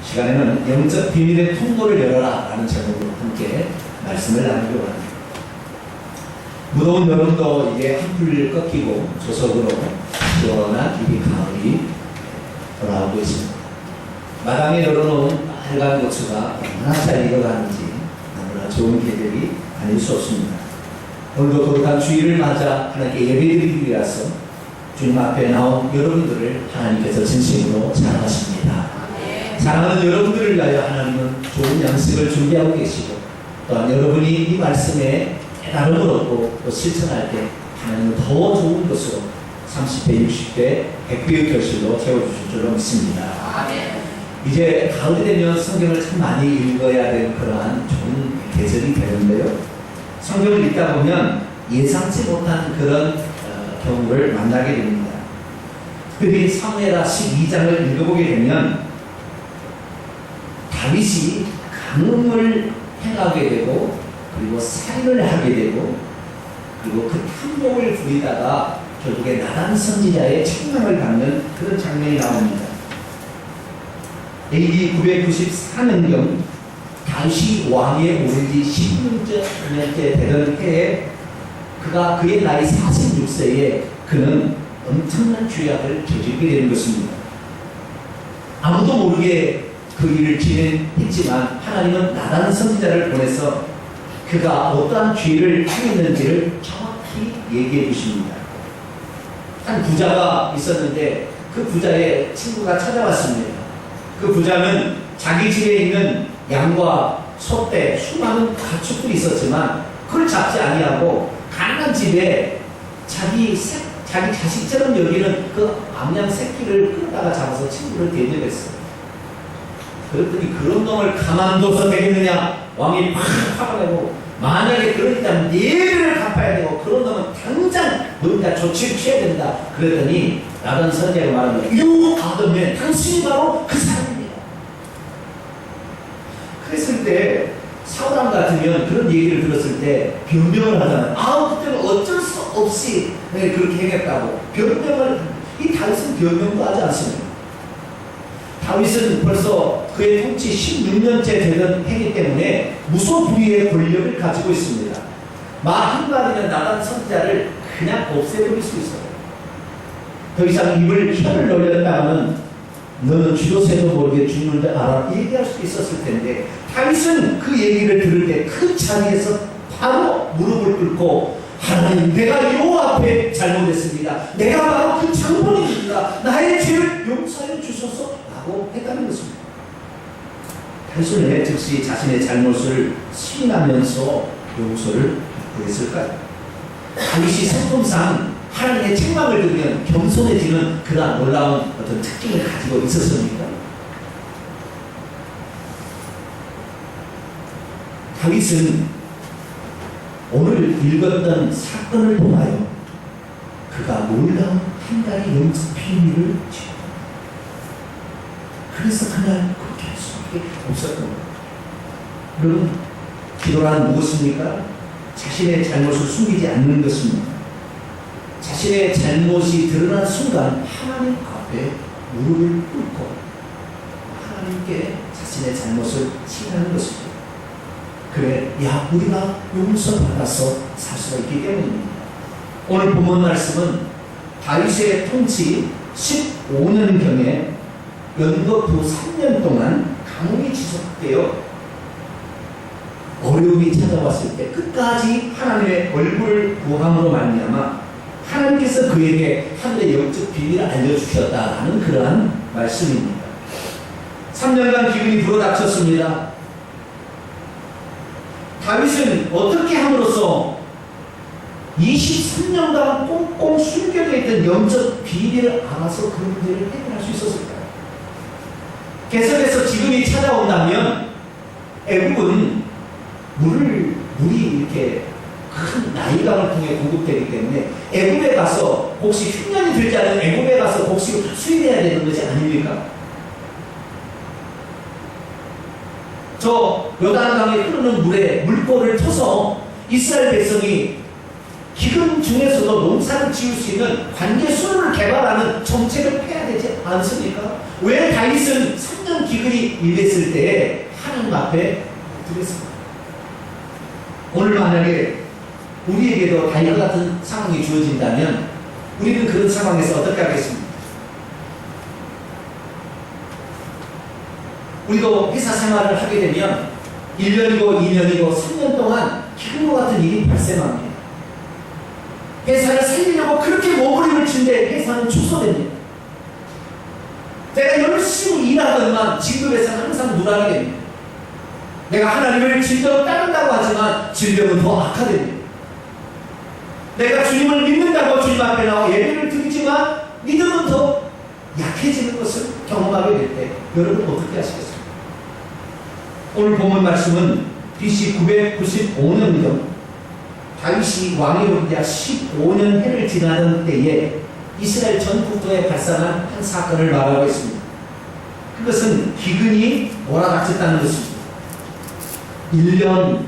시간에는 영적 비밀의 통로를 열어라 라는 제목으로 함께 말씀을 나누려고 합니다. 무더운 여름도 이제 한풀 꺾이고 조석으로 시원한 이 가을이 돌아오고 있습니다. 마당에 열어놓은 빨간 고추가 얼마나 잘 익어가는지 너무나 좋은 계절이 아닐 수 없습니다. 오늘도 거룩한 주일을 맞아 하나님께 예배드리기위해서 주님 앞에 나온 여러분들을 하나님께서 진심으로 사랑하십니다. 사랑하는 여러분들을 위하여 하나님은 좋은 양식을 준비하고 계시고, 또한 여러분이 이 말씀에 깨달음을 얻고 또 실천할 때 하나님은 더 좋은 것으로 30배, 60배, 100배의 결실로 채워주실 줄로 믿습니다. 이제 가을이 되면 성경을 참 많이 읽어야 될 그러한 좋은 계절이 되는데요, 성경을 읽다 보면 예상치 못한 그런 경우를 만나게 됩니다. 특히 사무엘하 12장을 읽어보게 되면 다윗이 간음을 행하게 되고, 그리고 살인을 하게 되고, 그리고 그 탐욕을 부리다가 결국에 나단 선지자의 책망을 받는 그런 장면이 나옵니다. AD 994년경 다윗이 왕위에 오른 지 16년째 되던 해에 그의 나이 46세에 그는 엄청난 죄악을 저지르게 되는 것입니다. 아무도 모르게 그 일을 진행했지만 하나님은 나단 선지자를 보내서 그가 어떠한 죄를 행했는지를 정확히 얘기해 주십니다. 한 부자가 있었는데 그 부자의 친구가 찾아왔습니다. 그 부자는 자기 집에 있는 양과 소떼, 수많은 가축들이 있었지만 그걸 잡지 아니하고 가난한 집에 자기 자식처럼 여기는 그 암양 새끼를 끌다가 잡아서 친구를 대접했어요. 그랬더니 그런 놈을 가만둬서 되겠느냐? 왕이 팍 화가 내고, 만약에 그러니까 예를 갚아야 되고 그런 놈은 당장 너희가 조치를 취해야 된다. 그랬더니 나단 선지자가 말합니다. You are the man. 당신이 바로 그 사람입니다. 그랬을 때 사울왕 같으면 그런 얘기를 들었을 때 변명을 하잖아요. 그때는 어쩔 수 없이 그렇게 행했다고 변명을. 이 다윗은 변명도 하지 않습니다. 다윗은 벌써 그의 통치 16년째 되던 해이기 때문에 무소불위의 권력을 가지고 있습니다. 말 한마디면 나단 선지자를 그냥 없애버릴 수 있어요. 더 이상 혀를 놀렸다면 너는 쥐도새도 모르게 죽는 줄 알아, 얘기할 수 있었을 텐데, 다윗은 그 얘기를 들을 때 그 자리에서 바로 무릎을 꿇고, 하나님, 내가 여호와 앞에 잘못했습니다. 내가 바로 그 장본인입니다. 나의 죄를 용서해 주소서 라고 했다는 것입니다. 다윗은 왜 즉시 자신의 잘못을 시인하면서 용서를 구했을까요? 다윗이 성품상 하나님의 책망을 들으면 겸손해지는 그러한 놀라운 어떤 특징을 가지고 있었습니까? 다윗은 오늘 읽었던 사건을 통하여 그가 놀라운 한 가지 영적 비밀을 지었다. 그래서 그날 그렇게 할 수밖에 없었던 겁니다. 여러분, 기도란 무엇입니까? 자신의 잘못을 숨기지 않는 것입니다. 자신의 잘못이 드러난 순간 하나님 앞에 무릎을 꿇고 하나님께 자신의 잘못을 시인하는 것입니다. 그래, 우리가 용서받아서 살 수가 있기 때문입니다. 오늘 본문 말씀은 다윗의 통치 15년경에 연거 후 3년 동안 가뭄이 지속되어 어려움이 찾아왔을 때 끝까지 하나님의 얼굴을 구함으로 말미암아 하나님께서 그에게 하늘의 영적 비밀을 알려주셨다라는 그러한 말씀입니다. 3년간 기근이 불어닥쳤습니다. 다윗은 어떻게 함으로써 23년간 꽁꽁 숨겨져 있던 영적 비밀을 알아서 그 문제를 해결할 수 있었을까요? 계속해서 지금이 찾아온다면 애국은 물이 이렇게 큰 나일강을 통해 공급되기 때문에 애국에 가서 혹시 흉년이 들지 않은 애국에 가서 혹시 수입해야 되는 것이 아닙니까? 저 요단강에 흐르는 물에 물꼬를 터서 이스라엘 백성이 기근 중에서도 농사를 지을 수 있는 관계 수로를 개발하는 정책을 펴야 되지 않습니까? 왜 다윗은 3년 기근이 임했을 때에 하나님 앞에 드렸습니다. 오늘 만약에 우리에게도 다이와 같은 상황이 주어진다면 우리는 그런 상황에서 어떻게 하겠습니까? 우리도 회사 생활을 하게 되면 1년이고 2년이고 3년 동안 기근과 같은 일이 발생합니다. 회사를 살리려고 그렇게 몸부림을 친데 회사는 축소됩니다. 내가 열심히 일하더만 진급에서는 항상 누락이 됩니다. 내가 하나님을 진정 따른다고 하지만 질병은 더 악화됩니다. 내가 주님을 믿는다고 주님 앞에 나와 예배를 드리지만 믿음은 더 약해지는 것을 경험하게 될 때 여러분 어떻게 하시겠습니까? 오늘 본문 말씀은 BC 995년경 다윗이 왕위로 약 15년 해를 지나던 때에 이스라엘 전 국토에 발생한 한 사건을 말하고 있습니다. 그것은 기근이 몰아닥쳤다는 것입니다. 1년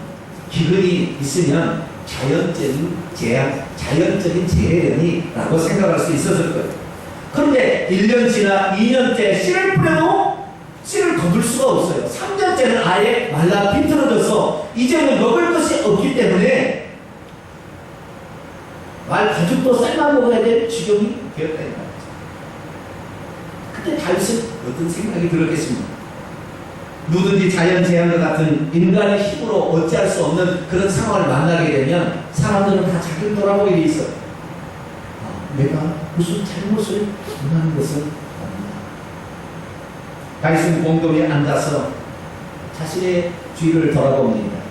기근이 있으면 자연적인 재앙, 자연적인 재해라고 생각할 수 있었을 거예요. 그런데 1년 지나 2년째 씨를 뿌려도 씨를 거둘 수가 없어요. 3년째는 아예 말라 비틀어져서 이제는 먹을 것이 없기 때문에 말 가죽도 쌀만 먹어야 될 지경이 되었다는 거죠. 그때 다윗은 어떤 생각이 들었겠습니까? 누구든지 자연재앙과 같은 인간의 힘으로 어찌할 수 없는 그런 상황을 만나게 되면 사람들은 다 자기를 돌아보게 돼 있어요. 내가 무슨 잘못을 범한 것은 없나. 다윗은 공동에 앉아서 자신의 뒤를 돌아봅니다.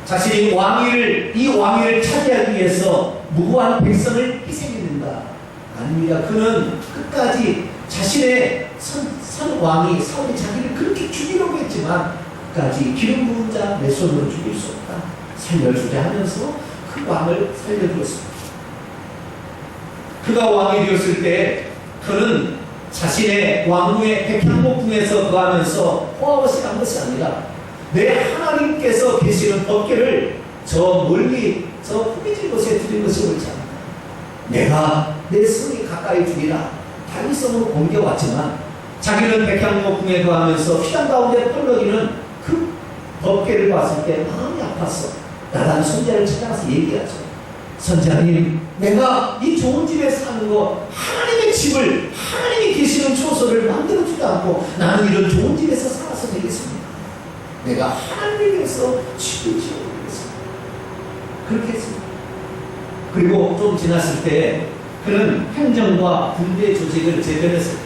자신이 이 왕위를 차지하기 위해서 무고한 백성을 희생했는가? 아닙니다. 그는 끝까지 자신의 선 왕이 사울이 자기를 그렇게 죽이려고 했지만 끝까지 기름 부은 자 내 손으로 죽일 수 없다. 살려주자 하면서 그 왕을 살려주었습니다. 그가 왕이 되었을 때 그는 자신의 왕궁의 백향목궁에서 거하면서 호화없이 간 것이 아니라 내 하나님께서 계시는 법궤를 저 멀리 저 후미진 곳에 두는 것이 옳지 않다. 내가 내 성이 가까이 두리라 다윗성으로 옮겨왔지만 자기는 백향목궁에 거하면서 휘장 가운데 펄럭이는 그 법궤를 봤을 때 마음이 아팠어. 나단 손자를 찾아가서 얘기하죠. 선자님, 내가 이 좋은 집에 사는 거 하나님의 집을 하나님이 계시는 초소를 만들어주지 않고 나는 이런 좋은 집에서 살아서 되겠습니다. 내가 하나님을 위해서 집을 지어보겠습니다. 그렇게 했습니다. 그리고 좀 지났을 때 그는 행정과 군대 조직을 재편했습니다.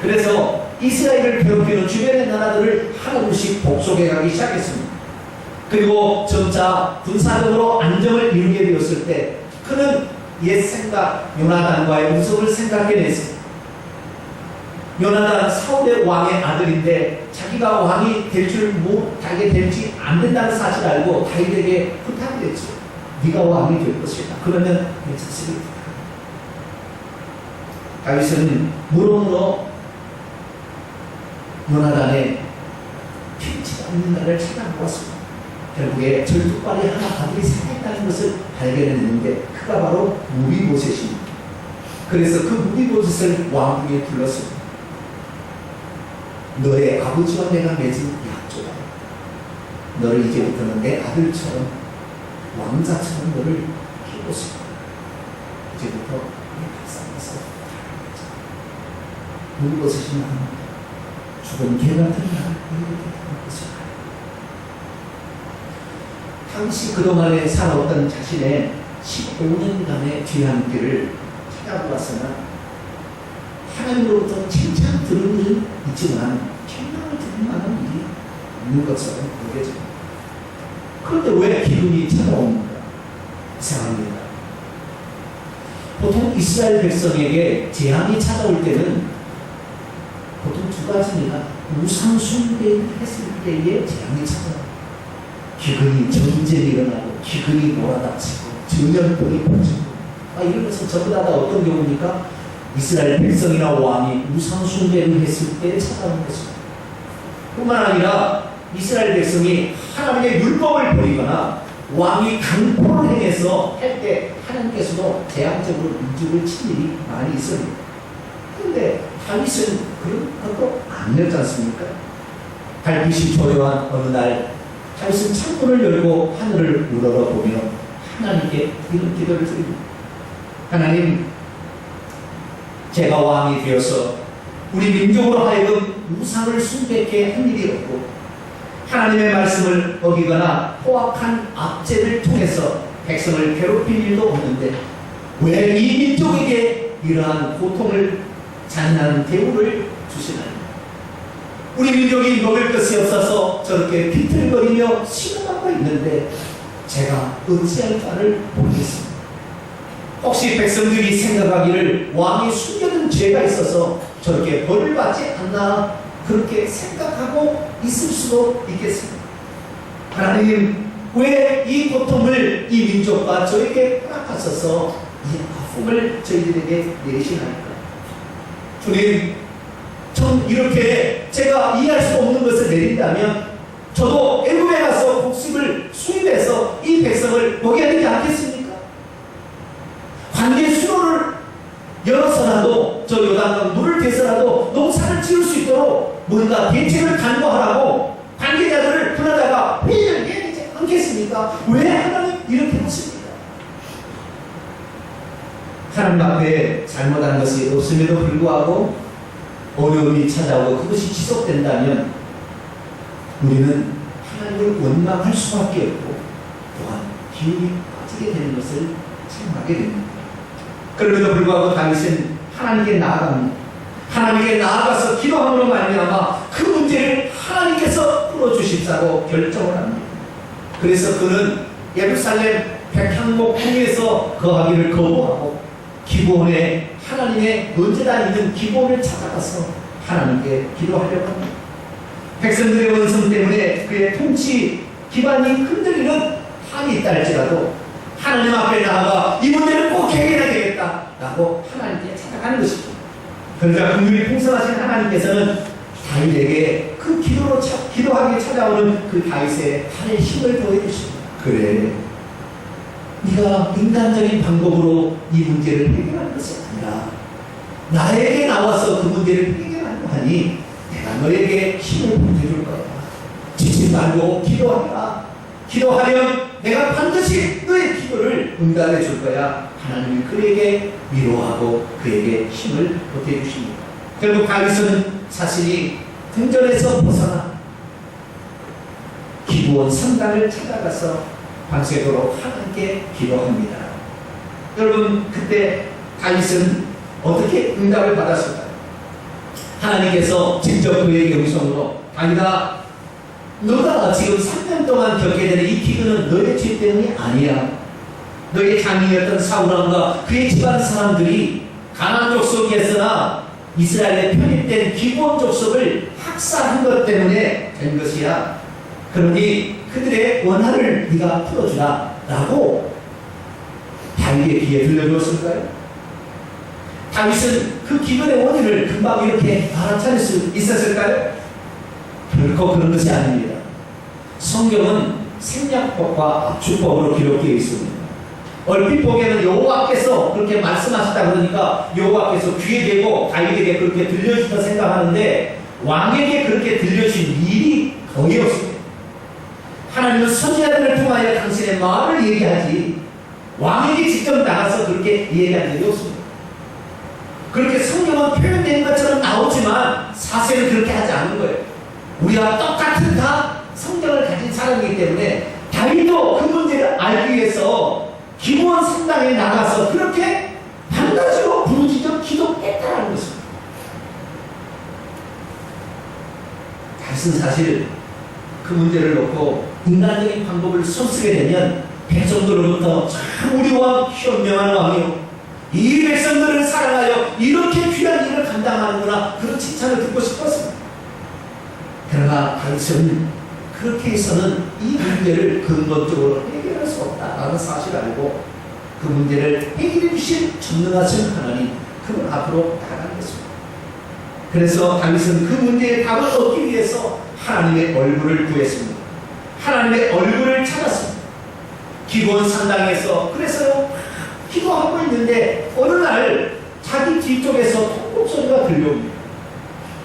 그래서 이스라엘을 괴롭히는 주변의 나라들을 하나둘씩 복속해 가기 시작했습니다. 그리고 점차 군사적으로 안정을 이루게 되었을 때 그는 옛 생각, 요나단과의 우정을 생각해냈습니다. 요나단 사울의 왕의 아들인데 자기가 왕이 될지 안 된다는 사실을 알고 다윗에게 부탁을 했죠. 네가 왕이 될 것이다. 그러면 내 자식을 부탁합니다. 다윗은 물어물어 요나단의 피치가 있는 날을 찾아보았습니다. 결국에 절뚝발이 하나 아들이 살아있다는 것을 발견했는데 그가 바로 무비보셋입니다. 그래서 그 무비보셋을 왕궁에 불렀습니다. 너의 아버지와 내가 맺은 약조다. 너를 이제부터는 내 아들처럼 왕자처럼 너를 키우겠습니다. 이제부터 내 백성에서 무비보셋이 나옵니다. 죽은 개 같은 나를 이렇게 하는 것이다. 당시 그동안에 살아왔던 자신의 15년간의 뒤안길을 찾아보았으나 하나님으로부터 칭찬 들은 일은 있지만 책망을 들을 만한 일이 없는 것처럼 보여집니다. 그런데 왜 기근이 찾아옵니까? 이상합니다. 보통 이스라엘 백성에게 재앙이 찾아올 때는 보통 두 가지입니다. 우상 숭배를 했을 때에 재앙이 찾아옵니다. 기근이 전쟁이 일어나고 기근이 몰아닥치고 전염병이 퍼지고 이러면서 전부 다가 어떤 경우입니까? 이스라엘 백성이나 왕이 우상 숭배를 했을 때 찾아오는 것입니다. 뿐만 아니라 이스라엘 백성이 하나님의 율법을 버리거나 왕이 강포를 행해서 할 때 하나님께서도 재앙적으로 민족을 친 일이 많이 있습니다. 그런데 다윗은 그런 것도 안 열지 않습니까? 달빛이 조용한 어느 날 다윗은 창문을 열고 하늘을 우러러보며 하나님께 이런 기도를 드립니다. 하나님, 제가 왕이 되어서 우리 민족으로 하여금 우상을 숭배케 한 일이 없고 하나님의 말씀을 어기거나 포악한 압제를 통해서 백성을 괴롭힌 일도 없는데 왜 이 민족에게 이러한 고통을 잔인한 대우를 주시나요? 우리 민족이 먹을 것이 없어서 저렇게 비틀거리며 신음하고 있는데 제가 어찌할 바를 모르겠습니다. 혹시 백성들이 생각하기를 왕이 숨겨둔 죄가 있어서 저렇게 벌을 받지 않나 그렇게 생각하고 있을 수도 있겠습니다. 하나님, 왜 이 고통을 이 민족과 저에게 허락하셔서 이 아픔을 저희들에게 내리시나이까? 주님, 전 이렇게 제가 이해할 수 없는 것을 내린다면 저도 애굽에 가서 곡식을 수입해서 이 백성을 먹여야 되지 않겠습니까? 관계 수로를 열어서라도 저 요단강 물을 대서라도 농사를 지을 수 있도록 뭔가 대책을 강구하라고 관계자들을 불러다가 회의를 해야 되지 않겠습니까? 왜 하나님 이렇게 하십니까? 하나님 앞에 잘못한 것이 없음에도 불구하고 어려움이 찾아오고 그것이 지속된다면 우리는 하나님을 원망할 수밖에 없고 또한 기운이 빠지게 되는 것을 생각하게 됩니다. 그럼에도 불구하고 다윗은 하나님께 나아갑니다. 하나님께 나아가서 기도함으로 말미암아 그 문제를 하나님께서 풀어주십사고 결정을 합니다. 그래서 그는 예루살렘 백향목 궁에서 거하기를 거부하고 기브온에 하나님의 언제나 있는 기브온을 찾아가서 하나님께 기도하려고 합니다. 백성들의 원성 때문에 그의 통치 기반이 흔들리는 한이 있다 할지라도 하나님 앞에 나아가 이 문제를 꼭 해결해야 되겠다라고 하나님께 찾아가는 것이죠. 그러자 긍휼이 풍성하신 하나님께서는 다윗에게 그 기도하기에 찾아오는 그 다윗의 팔에 힘을 더해주십니다. 그래, 네가 인간적인 방법으로 이 문제를 해결하는 것이 아니라 나에게 나와서 그 문제를 해결하려 하니 내가 너에게 힘을 보내줄 거야. 지지 말고 기도하라. 기도하면 내가 반드시 너의 기도를 응답해 줄 거야. 하나님이 그에게 위로하고 그에게 힘을 보태주십니다. 결국 다윗은 자신이 등전에서 벗어나 기브온 성당을 찾아가서 밤새도록 하나님께 기도합니다. 여러분, 그때 다윗은 어떻게 응답을 받았을까요? 하나님께서 직접 그에게 음성으로 다윗아, 너가 지금 3년 동안 겪게 되는 이 기근은 너의 죄 때문이 아니야. 너의 장인이었던 사울왕과 그의 집안 사람들이 가나안 족속에서나 이스라엘에 편입된 기브온 족속을 학살한 것 때문에 된 것이야. 그러니 그들의 원한을 네가 풀어주라 라고 다윗의 귀에 들려주었을까요? 다윗은 그 기근의 원인을 금방 이렇게 알아차릴 수 있었을까요? 결코 그런 것이 아닙니다. 성경은 생략법과 압축법으로 기록되어 있습니다. 얼핏 보기에는 여호와께서 그렇게 말씀하셨다 그러니까 여호와께서 귀에 대고 다윗에게 그렇게 들려주셨다 생각하는데 왕에게 그렇게 들려주신 일이 거의 없습니다. 하나님은 선지자들을 통하여 당신의 마음을 얘기하지 왕에게 직접 나가서 그렇게 얘기한 일이 없습니다. 그렇게 성경은 표현된 것처럼 나오지만 사실은 그렇게 하지 않는 거예요. 우리와 똑같은 다 성경을 가진 사람이기 때문에 다윗도 그 문제를 알기 위해서 기브온 성당에 나가서 그렇게 반나절로 부르짖어 기도했다는 것입니다. 다윗은 사실 그 문제를 놓고 인간적인 방법을 손쓰게 되면 백성들로부터 참 우리 왕 현명한 왕이요, 이 백성들을 사랑하여 이렇게 귀한 일을 감당하는구나, 그런 칭찬을 듣고 싶었습니다. 그러나 다윗은 그렇게 해서는 이 문제를 근본적으로 해결할 수 없다라는 사실을 알고 그 문제를 해결해 주신 전능하신 하나님, 그분 앞으로 나아가는 것입니다. 그래서 다윗은 그 문제의 답을 얻기 위해서 하나님의 얼굴을 구했습니다. 하나님의 얼굴을 찾았습니다. 기브온 산당에서 그래서 기도하고 있는데 어느 날 자기 뒤쪽에서 통곡 소리가 들려옵니다.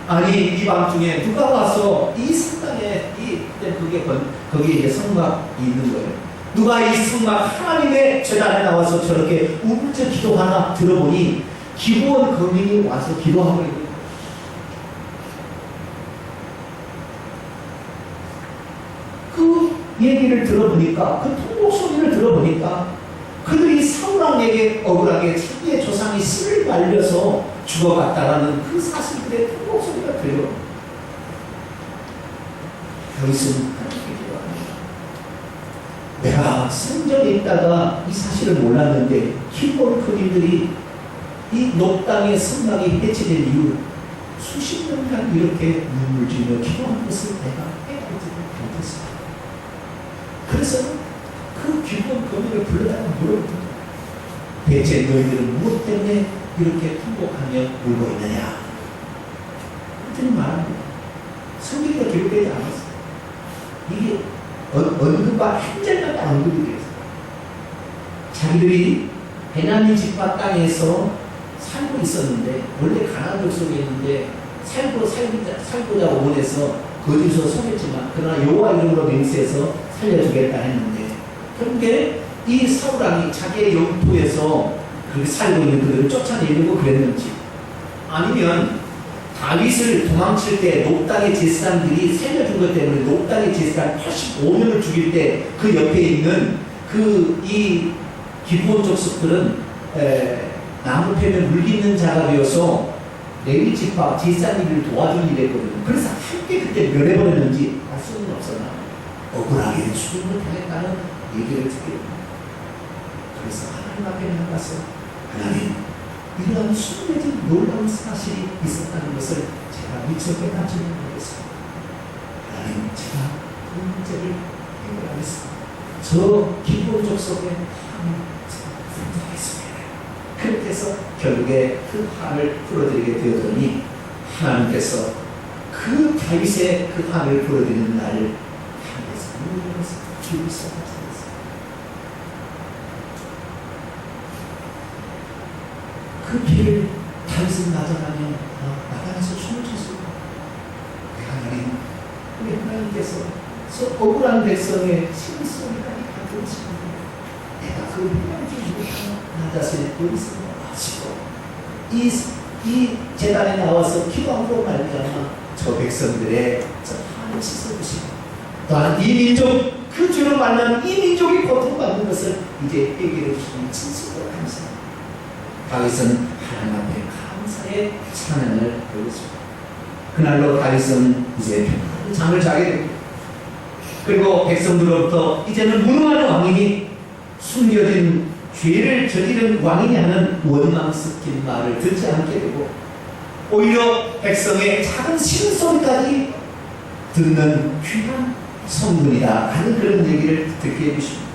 아니 이 밤중에 누가 와서 이 성당에 거기에 이제 성막이 있는 거예요. 누가 이 성막 하나님의 제단에 나와서 저렇게 우물쭈 기도하나 들어보니 기부원 거민이 와서 기도하고 있는 거예요. 그 얘기를 들어보니까, 그 통곡 소리를 들어보니까 그들이 사울왕에게 억울하게 자기의 조상이 씨를 말려서 죽어갔다라는 그 사실들의 통곡 소리가 들려. 다윗은 하나님께 기도합니다. 내가 성전에 있다가 이 사실을 몰랐는데 기브온 거민들이 이 녹당의 성막이 해체된 이후 수십 년간 이렇게 눈물 지며 기도한 것을 내가 깨달지 못했습니다. 그래서 그 기브온 거민을 불러다가 물어봅니다. 대체 너희들은 무엇 때문에 이렇게 통곡하며 울고 있느냐? 그랬더니 말합니다. 성경에 기록되지 않았어요. 이게 언급과 한 절만 딱 언급이 되어 있어요. 자기들이 베냐민 지파 땅에서 살고 있었는데, 원래 가나안 족속에 있는데 살고자 원해서 거짓으로 속였지만, 그러나 여호와 이름으로 맹세해서 살려주겠다 했는데, 그런데 이 사울왕이 자기의 영토에서 그렇게 살고 있는 그들을 쫓아내려고 그랬는지, 아니면 다윗을 도망칠 때 녹당의 제사장들이 살려준 것 때문에 녹당의 제사장 85명을 죽일 때 그 옆에 있는 이 기브온 족속들은 나무 뱀에 물리는 자가 되어서 레위 지파 제사장들을 도와주는 일을 했거든요. 그래서 함께 그때 멸해버렸는지 알 수는 없었나 억울하게 죽음을 당했다는 얘기를 듣게 됩니다. 그래서 하나님 앞에 나가서 하나님, 이러한 숨겨진 놀라운 사실이 있었다는 것을 제가 미처 깨닫지는 못했습니다. 하나님, 제가 그 문제를 해결하겠습니다. 저 기브온 족속의 화를 풀어드리겠습니다. 그렇게 해서 결국에 그 화를 풀어드리게 되었더니 하나님께서 그 다윗의 그 화를 풀어드리는 날을 하늘에서 눈물에서 기울이 쏟아졌습니다. 그 비를 다윗은 맞아가며 나가면서 춤을 췄습니다. 하나님, 우리 하나님께서 저 억울한 백성의 심소리까지 다 들으시는데 내가 그 해명지 못하며 나 자신의 의심을 마치고 이 제단에 나와서 기도함으로 말미암아 저 백성들의 저 화를 씻어주시고, 또한 이 민족, 그 죄로 말미암아 이 민족이 고통받는 것을 이제 해결해 주시니 진심으로 감사합니다. 다윗은 하나님 앞에 감사의 찬양을 드렸습니다. 그날로 다윗은 이제 평안히 잠을 자게 됩니다. 그리고 백성들로부터 이제는 무능한 왕이니, 숨겨진 죄를 저지른 왕이니 하는 원망 섞인 말을 듣지 않게 되고, 오히려 백성의 작은 신음소리까지 듣는 귀한 성분이다 하는 그런 얘기를 듣게 해주십니다.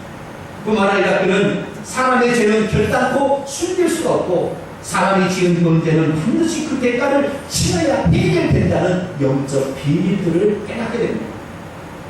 뿐만 아니라 그는 사람의 죄는 결단코 숨길 수가 없고, 사람이 지은 문제는 반드시 그 대가를 치러야 해결된다는 영적 비밀들을 깨닫게 됩니다.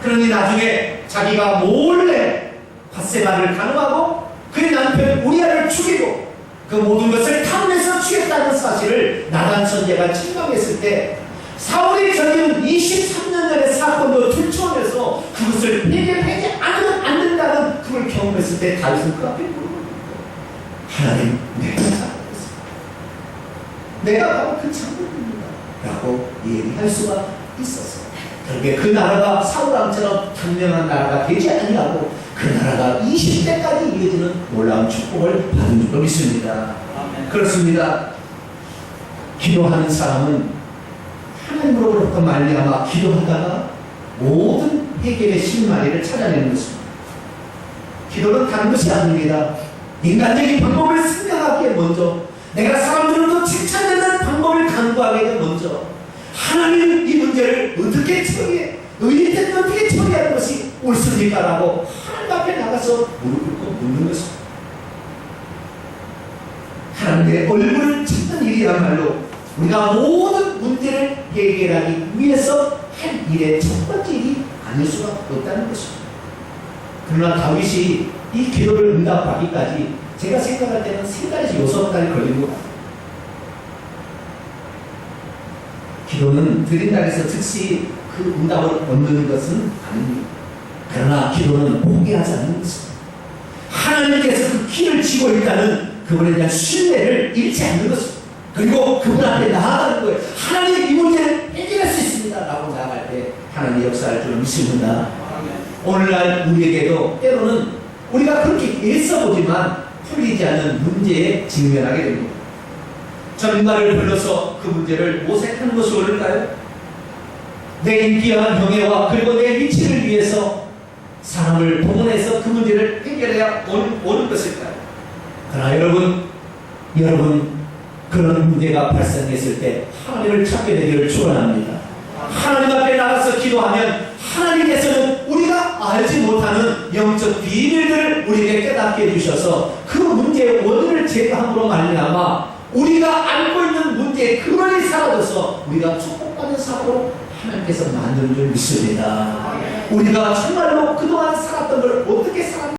그러니 나중에 자기가 몰래 밧세바를 간음하고 그의 남편 우리아를 죽이고 그 모든 것을 탐내서 죽였다는 사실을 나단 선지자가 책망했을 때, 사울이 저지른 23년 전의 사건도 들추어내서 그것을 해결하지 않으면 안 된다는 그걸 경험했을 때 다윗은 그 앞에 물어봅니다. 하나님, 내가 잘못했습니다. 내가 바로 그 장군입니다 라고 얘기할 수가 있었어요. 그렇게 그 나라가 사울왕처럼 단명한 나라가 되지 아니하고 그 나라가 20대까지 이어지는 놀라운 축복을 받은 줄로 믿습니다. 그렇습니다. 기도하는 사람은 하나님으로부터 말미암아 기도하다가 모든 해결의 실마리를 찾아내는 것입니다. 기도는 다른 것이 아닙니다. 인간적인 방법을 생각하기에 먼저, 내가 사람들로부터 칭찬되는 방법을 강구하기에 먼저 하나님, 이 문제를 어떻게 처리해, 의인된 어떻게 처리하는 것이 옳습니까? 라고 하나님 앞에 나가서 무릎 꿇고 묻는 것입니다. 하나님의 얼굴을 찾는 일이야말로 우리가 모든 문제를 해결하기 위해서 할 일의 첫 번째 일이 아닐 수가 없다는 것입니다. 그러나 다윗이 이 기도를 응답하기까지 제가 생각할 때는 3달에서 6달 걸린 것 같아요. 기도는 드린다고 해서 즉시 그 응답을 얻는 것은 아닙니다. 그러나 기도는 포기하지 않는 것입니다. 하나님께서 그 길을 지고 있다는 그분에 대한 신뢰를 잃지 않는 것입니다. 그리고 그분 앞에 나아가는 거예요. 하나님 이 문제를 해결할 수 있습니다 라고 나아갈 때 하나님의 역사할 줄 믿습니다. 오늘날 우리에게도 때로는 우리가 그렇게 애써보지만 풀리지 않는 문제에 직면하게 됩니다. 전가를 불러서 그 문제를 모색하는 것이 옳을까요? 내 인기와 명예와 그리고 내 위치를 위해서 사람을 동원해서 그 문제를 해결해야 옳은 것일까요? 그러나 여러분 그런 문제가 발생했을 때 하나님을 찾게 되기를 축원합니다. 하나님 앞에 나가서 기도하면 하나님께서는 우리가 알지 못하는 영적 비밀들을 우리에게 깨닫게 해주셔서 그 문제의 원인을 제거함으로 말미암아 우리가 알고 있는 문제의 근원이 사라져서 우리가 축복받는 사고로 하나님께서 만드는 줄 믿습니다. 우리가 정말로